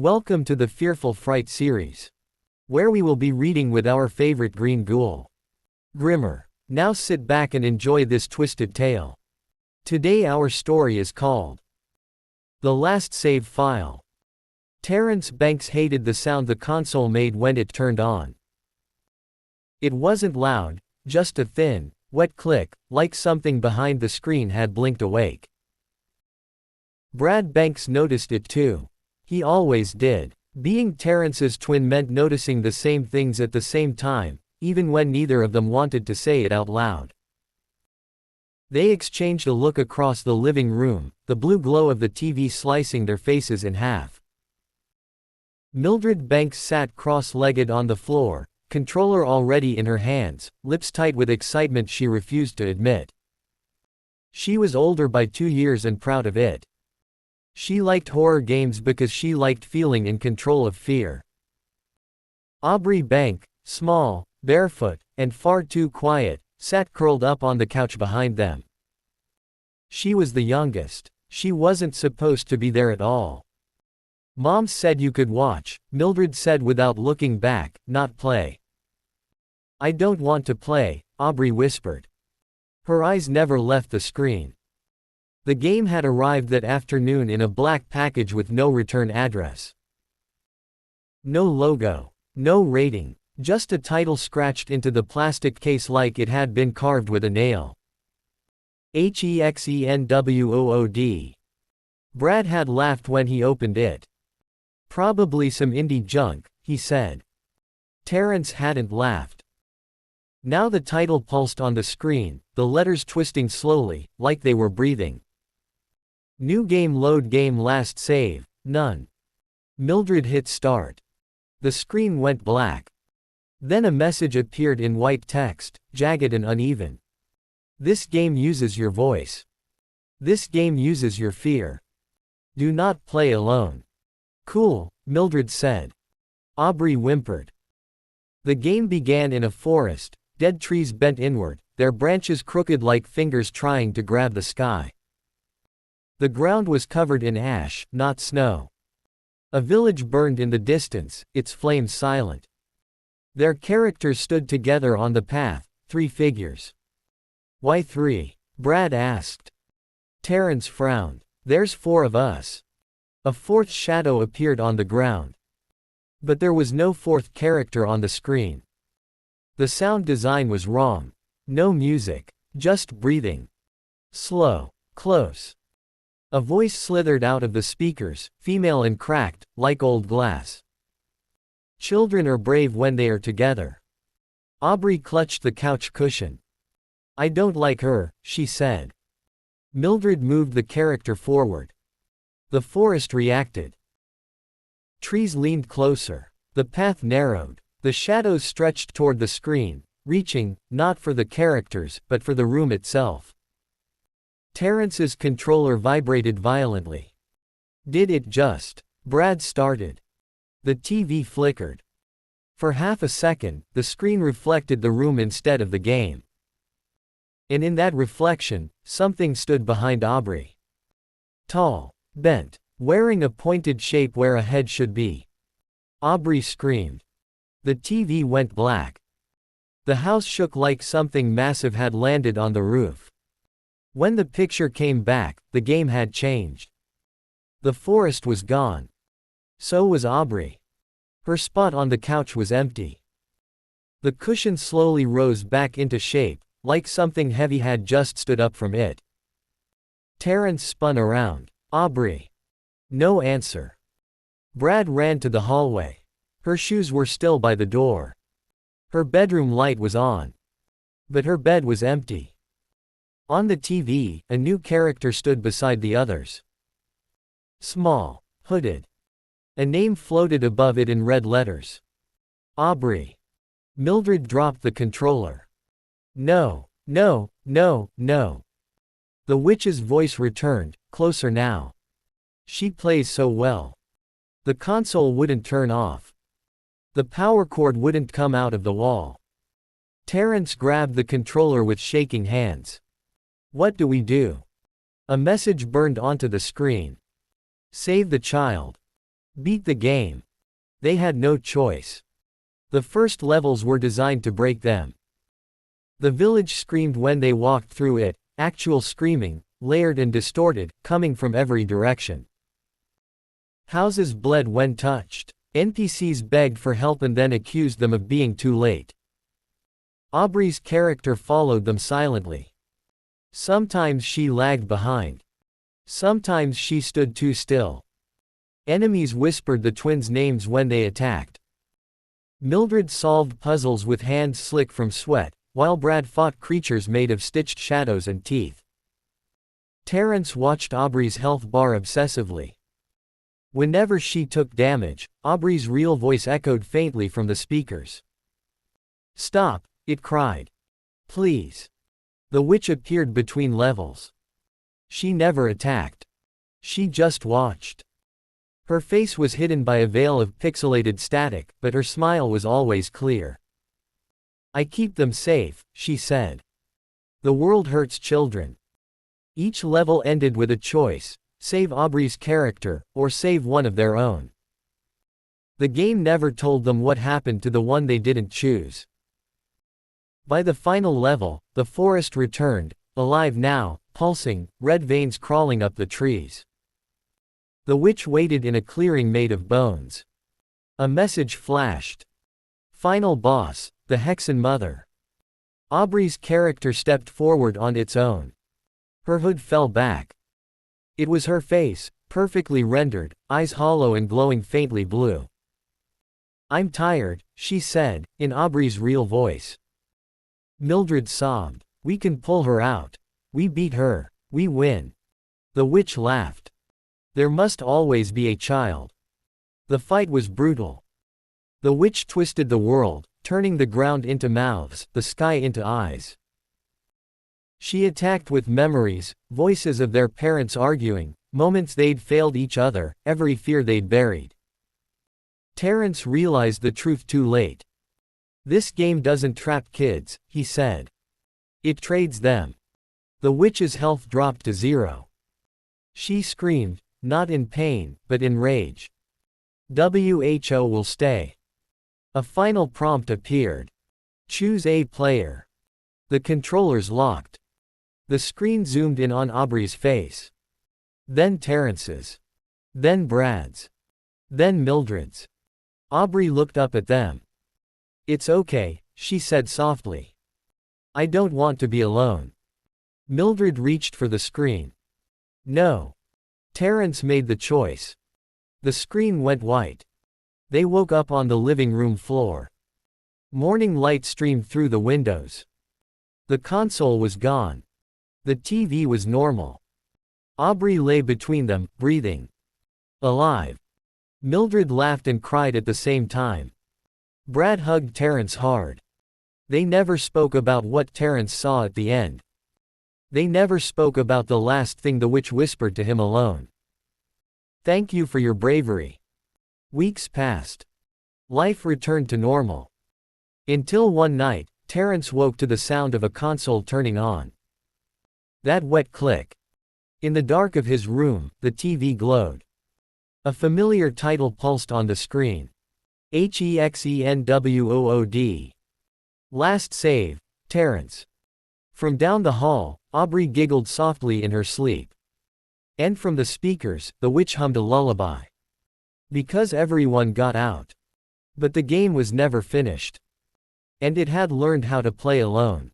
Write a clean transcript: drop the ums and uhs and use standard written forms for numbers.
Welcome to the Fearful Fright series, where we will be reading with our favorite green ghoul, Grimmer. Now sit back and enjoy this twisted tale. Today our story is called The Last Save File. Terrence Banks hated the sound the console made when it turned on. It wasn't loud, just a thin, wet click, like something behind the screen had blinked awake. Brad Banks noticed it too. He always did. Being Terrence's twin meant noticing the same things at the same time, even when neither of them wanted to say it out loud. They exchanged a look across the living room, the blue glow of the TV slicing their faces in half. Mildred Banks sat cross-legged on the floor, controller already in her hands, lips tight with excitement she refused to admit. She was older by 2 years and proud of it. She liked horror games because she liked feeling in control of fear. Aubrey Bank, small, barefoot, and far too quiet, sat curled up on the couch behind them. She was the youngest. She wasn't supposed to be there at all. Mom said you could watch, Mildred said without looking back, not play. I don't want to play, Aubrey whispered. Her eyes never left the screen. The game had arrived that afternoon in a black package with no return address. No logo. No rating. Just a title scratched into the plastic case like it had been carved with a nail. HEXENWOOD. Brad had laughed when he opened it. Probably some indie junk, he said. Terrence hadn't laughed. Now the title pulsed on the screen, the letters twisting slowly, like they were breathing. New game load game last save, none. Mildred hit start. The screen went black. Then a message appeared in white text, jagged and uneven. This game uses your voice. This game uses your fear. Do not play alone. Cool, Mildred said. Aubrey whimpered. The game began in a forest, dead trees bent inward, their branches crooked like fingers trying to grab the sky. The ground was covered in ash, not snow. A village burned in the distance, its flames silent. Their characters stood together on the path, 3 figures. Why 3? Brad asked. Terrence frowned. There's 4 of us. A 4th shadow appeared on the ground. But there was no 4th character on the screen. The sound design was wrong. No music. Just breathing. Slow. Close. A voice slithered out of the speakers, female and cracked, like old glass. Children are brave when they are together. Aubrey clutched the couch cushion. I don't like her, she said. Mildred moved the character forward. The forest reacted. Trees leaned closer. The path narrowed. The shadows stretched toward the screen, reaching, not for the characters, but for the room itself. Terrence's controller vibrated violently. Did it just? Brad started. The TV flickered. For half a second, the screen reflected the room instead of the game. And in that reflection, something stood behind Aubrey. Tall. Bent. Wearing a pointed shape where a head should be. Aubrey screamed. The TV went black. The house shook like something massive had landed on the roof. When the picture came back, the game had changed. The forest was gone. So was Aubrey. Her spot on the couch was empty. The cushion slowly rose back into shape, like something heavy had just stood up from it. Terrence spun around. Aubrey. No answer. Brad ran to the hallway. Her shoes were still by the door. Her bedroom light was on. But her bed was empty. On the TV, a new character stood beside the others. Small. Hooded. A name floated above it in red letters. Aubrey. Mildred dropped the controller. No, no, no, no. The witch's voice returned, closer now. She plays so well. The console wouldn't turn off. The power cord wouldn't come out of the wall. Terrence grabbed the controller with shaking hands. What do we do? A message burned onto the screen. Save the child. Beat the game. They had no choice. The first levels were designed to break them. The village screamed when they walked through it, actual screaming, layered and distorted, coming from every direction. Houses bled when touched. NPCs begged for help and then accused them of being too late. Aubrey's character followed them silently. Sometimes she lagged behind. Sometimes she stood too still. Enemies whispered the twins' names when they attacked. Mildred solved puzzles with hands slick from sweat, while Brad fought creatures made of stitched shadows and teeth. Terrence watched Aubrey's health bar obsessively. Whenever she took damage, Aubrey's real voice echoed faintly from the speakers. "Stop," it cried. "Please." The witch appeared between levels. She never attacked. She just watched. Her face was hidden by a veil of pixelated static, but her smile was always clear. "I keep them safe," she said. "The world hurts children." Each level ended with a choice: save Aubrey's character, or save one of their own. The game never told them what happened to the one they didn't choose. By the final level, the forest returned, alive now, pulsing, red veins crawling up the trees. The witch waited in a clearing made of bones. A message flashed. "Final boss, the Hexen Mother." Aubrey's character stepped forward on its own. Her hood fell back. It was her face, perfectly rendered, eyes hollow and glowing faintly blue. "I'm tired," she said, in Aubrey's real voice. Mildred sobbed. "We can pull her out. We beat her. We win." The witch laughed. "There must always be a child." The fight was brutal. The witch twisted the world, turning the ground into mouths, the sky into eyes. She attacked with memories, voices of their parents arguing, moments they'd failed each other, every fear they'd buried. Terrence realized the truth too late. "This game doesn't trap kids," he said. "It trades them." The witch's health dropped to 0. She screamed, not in pain, but in rage. "WHO will stay." A final prompt appeared. "Choose a player." The controllers locked. The screen zoomed in on Aubrey's face. Then Terrence's. Then Brad's. Then Mildred's. Aubrey looked up at them. "It's okay," she said softly. "I don't want to be alone." Mildred reached for the screen. "No." Terrence made the choice. The screen went white. They woke up on the living room floor. Morning light streamed through the windows. The console was gone. The TV was normal. Aubrey lay between them, breathing. Alive. Mildred laughed and cried at the same time. Brad hugged Terrence hard. They never spoke about what Terrence saw at the end. They never spoke about the last thing the witch whispered to him alone. "Thank you for your bravery." Weeks passed. Life returned to normal. Until one night, Terrence woke to the sound of a console turning on. That wet click. In the dark of his room, the TV glowed. A familiar title pulsed on the screen. HEXENWOOD. Last save, Terrence. From down the hall, Aubrey giggled softly in her sleep. And from the speakers, the witch hummed a lullaby. Because everyone got out. But the game was never finished. And it had learned how to play alone.